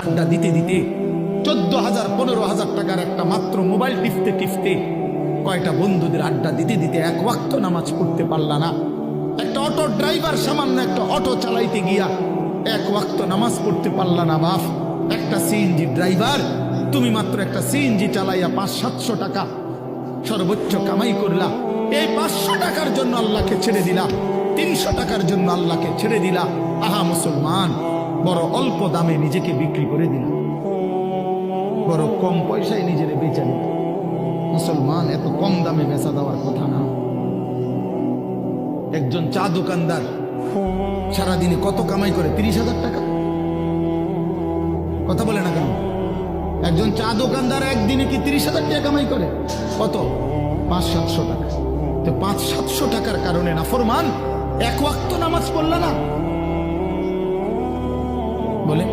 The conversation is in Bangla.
আড্ডা দিতে দিতে 14,000 15,000 টাকার একটা মাত্র মোবাইল টিপতে টিপতে কয়টা বন্ধুদের আড্ডা দিতে দিতে এক ওয়াক্ত নামাজ পড়তে পারলা না। একটা অটো ড্রাইভার সামান্য একটা অটো চালাইতে গিয়া এক ওয়াক্ত নামাজ পড়তে পারলা না বাপ। একটা সিএনজি ড্রাইভার, তুমি মাত্র একটা সিএনজি চালাইয়া 500-700 টাকা সর্বোচ্চ কামাই করলা। এই 500 টাকার জন্য আল্লাহকে ছেড়ে দিলা, 300 টাকার জন্য আল্লাহকে ছেড়ে দিলা। আহা মুসলমান, বড় অল্প দামে নিজেকে বিক্রি করে দিলা, বড় কম পয়সায় নিজের বেচা দিলা। মুসলমান, এত কম দামে বেচা দেওয়ার কথা না। একজন চা দোকানদার সারাদিনে কত কামাই করে? 30,000 টাকা। কথা বলে না কেন? একজন চা দোকানদার একদিনে কি 30,000 টাকা কামাই করে? কত? 500-700 টাকা। তো 500-700 টাকার কারণে নাফরমান এক ওয়াক্ত নামাজ পড়লা না? বলে